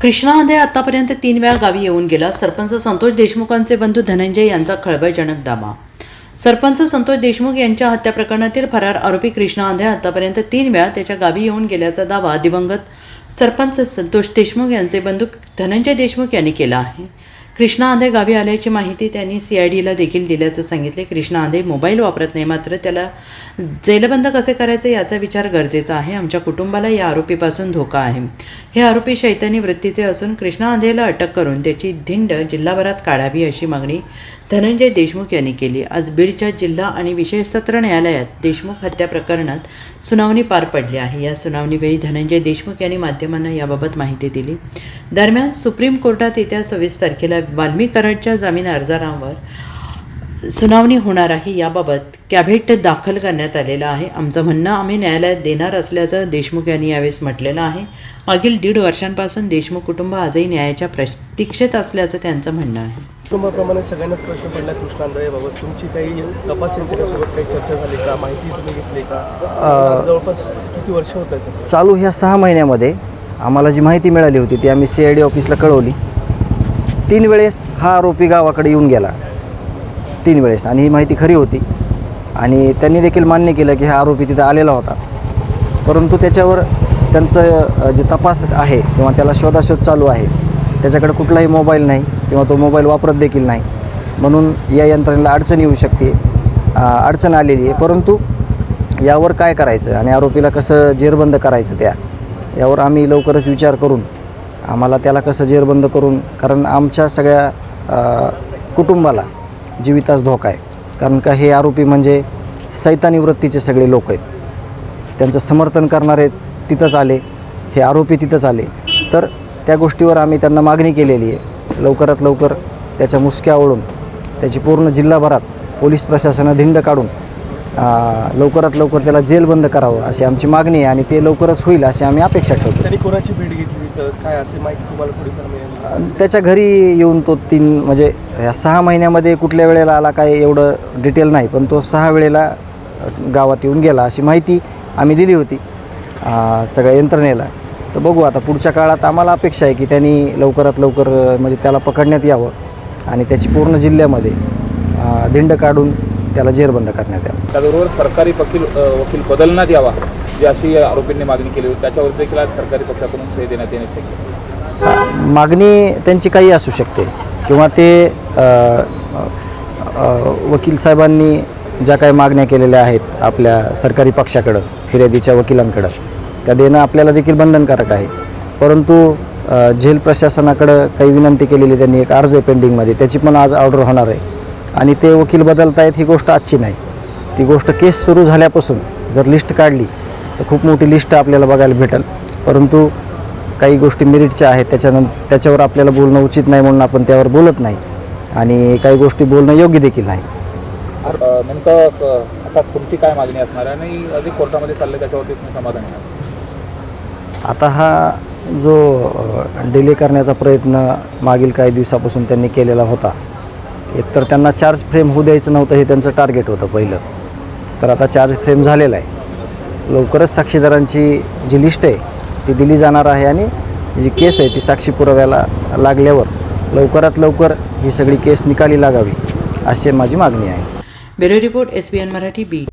कृष्णामध्ये आतापर्यंत 3 वेळा गावी येऊन गेला. सरपंच संतोष देशमुखांचे बंधू धनंजय यांचा खळबळजनक दावा. सरपंच संतोष देशमुख यांच्या हत्या प्रकरणातील फरार आरोपी कृष्णामध्ये आतापर्यंत 3 वेळा त्याच्या गावी येऊन गेल्याचा दावा दिवंगत सरपंच संतोष देशमुख यांचे बंधू धनंजय देशमुख यांनी केला आहे. कृष्णा आंधे गावी आल्याची माहिती त्यांनी CIDला देखील दिल्याचं सांगितले. कृष्णा आंधे मोबाईल वापरत नाही, मात्र त्याला जेलबंद कसे करायचे याचा विचार गरजेचा आहे. आमच्या कुटुंबाला या आरोपीपासून धोका आहे. हे आरोपी शैतानी वृत्तीचे असून कृष्णा आंधेला अटक करून त्याची धिंड जिल्हाभरात काढावी अशी मागणी धनंजय देशमुख यांनी केली. आज बीडच्या जिल्हा आणि विशेष सत्र न्यायालयात देशमुख हत्या प्रकरणात सुनावणी पार पडली आहे. या सुनावणीवेळी धनंजय देशमुख यांनी माध्यमांना याबाबत माहिती दिली. दरम्यान सुप्रीम कोर्टात येत्या 26 तारखेला वाल्मी कराडच्या जामीन अर्जावर सुनावणी होणार आहे. याबाबत कॅव्हेट दाखल करण्यात आलेला आहे. आमचं म्हणणं आम्ही न्यायालयात देणार असल्याचं देशमुख यांनी यावेळेस म्हटलेलं आहे. मागील 1.5 वर्षांपासून देशमुख कुटुंब आजही न्यायाच्या प्रतीक्षेत असल्याचं त्यांचं म्हणणं आहे. कुटुंबाप्रमाणे सगळ्यांनाच प्रश्न पडला कृष्णा आंधळेबाबत. तुमची काही तपास यंत्रणेसोबत काही चर्चा झाली का? माहिती तुम्ही घेतली का? जवळपास किती वर्ष होत आहे चालू ह्या 6 महिन्यामध्ये आम्हाला जी माहिती मिळाली होती ती आम्ही CID ऑफिसला कळवली. 3 वेळेस हा आरोपी गावाकडे येऊन गेला, 3 वेळेस, आणि ही माहिती खरी होती. आणि त्यांनी देखील मान्य केलं की हा आरोपी तिथं आलेला होता. परंतु त्याच्यावर त्यांचं जे तपास आहे किंवा त्याला शोधाशोध चालू आहे, त्याच्याकडे कुठलाही मोबाईल नाही किंवा तो मोबाईल वापरत देखील नाही. म्हणून या यंत्रणेला अडचण येऊ शकते, अडचण आलेली आहे. परंतु यावर काय करायचं आणि आरोपीला कसं जेरबंद करायचं यावर आम्ही लवकरच विचार करून आम्हाला त्याला कसं जेरबंद करून, कारण आमच्या सगळ्या कुटुंबाला जीवितास धोका आहे. कारण का हे आरोपी म्हणजे सैतानी वृत्तीचे सगळे लोक आहेत. त्यांचं समर्थन करणारे तिथंच आले, हे आरोपी तिथंच आले. तर त्या गोष्टीवर आम्ही त्यांना मागणी केलेली आहे. लवकरात लवकर त्याच्या मुसक्या ओढून त्याची पूर्ण जिल्हाभरात पोलीस प्रशासनानं धिंड काढून लवकरात लवकर त्याला जेलबंद करावं अशी आमची मागणी आहे. आणि ते लवकरच होईल अशी आम्ही अपेक्षा ठेवतो. त्यांनी कोणाची भेट घेतली तर काय असे माहिती तुम्हाला थोडीफार मिळेल? त्याच्या घरी येऊन तो 3 म्हणजे ह्या 6 महिन्यामध्ये कुठल्या वेळेला आला काय एवढं डिटेल नाही, पण तो 6 वेळेला गावात येऊन गेला अशी माहिती आम्ही दिली होती सगळ्या यंत्रणेला. तर बघू आता पुढच्या काळात आम्हाला अपेक्षा आहे की त्यांनी लवकरात लवकर म्हणजे त्याला पकडण्यात यावं आणि त्याची पूर्ण जिल्ह्यामध्ये धिंड काढून त्याला जेरबंद करण्यात यावं. त्याचबरोबर सरकारी वकील बदलण्यात यावा जी अशी आरोपींनी मागणी केली होती, त्याच्यावर देखील आज सरकारी पक्षाकडून सही देण्यात येणे शक्य आहे. मागणी त्यांची काही असू शकते किंवा ते वकील साहेबांनी ज्या काही मागण्या केलेल्या आहेत आपल्या सरकारी पक्षाकडं, फिर्यादीच्या वकिलांकडं, त्या देणं आपल्याला देखील बंधनकारक आहे. परंतु जेल प्रशासनाकडं काही विनंती केलेली त्यांनी, एक अर्ज आहे पेंडिंगमध्ये, त्याची पण आज ऑर्डर होणार आहे. आणि ते वकील बदलतायत ही गोष्ट आजची नाही, ती गोष्ट केस सुरू झाल्यापासून जर लिस्ट काढली तर खूप मोठी लिस्ट आपल्याला बघायला भेटेल. परंतु काही गोष्टी मेरिटच्या आहेत, त्याच्यावर आपल्याला बोलणं उचित नाही म्हणून आपण त्यावर बोलत नाही, आणि काही गोष्टी बोलणं योग्य देखील नाही. नेमकं आता तुमची काय मागणी असणार आहे आणि अधिक कोर्टामध्ये चाललं त्याच्यावरती तुम्ही समाधान आहे? आता हा जो डिले करण्याचा प्रयत्न मागील काही दिवसापासून त्यांनी केलेला होता, एकतर त्यांना चार्ज फ्रेम होऊ द्यायचं नव्हतं, हे त्यांचं टार्गेट होतं पहिलं. तर आता चार्ज फ्रेम झालेला आहे. लवकरच साक्षीदारांची जी लिस्ट आहे ती दिली जाणार आहे आणि जी केस आहे ती साक्षी पुराव्याला लागल्यावर लवकरात लवकर ही सगळी केस निकाली लागावी अशी माझी मागणी आहे. Bureau report SBN Marathi Beed.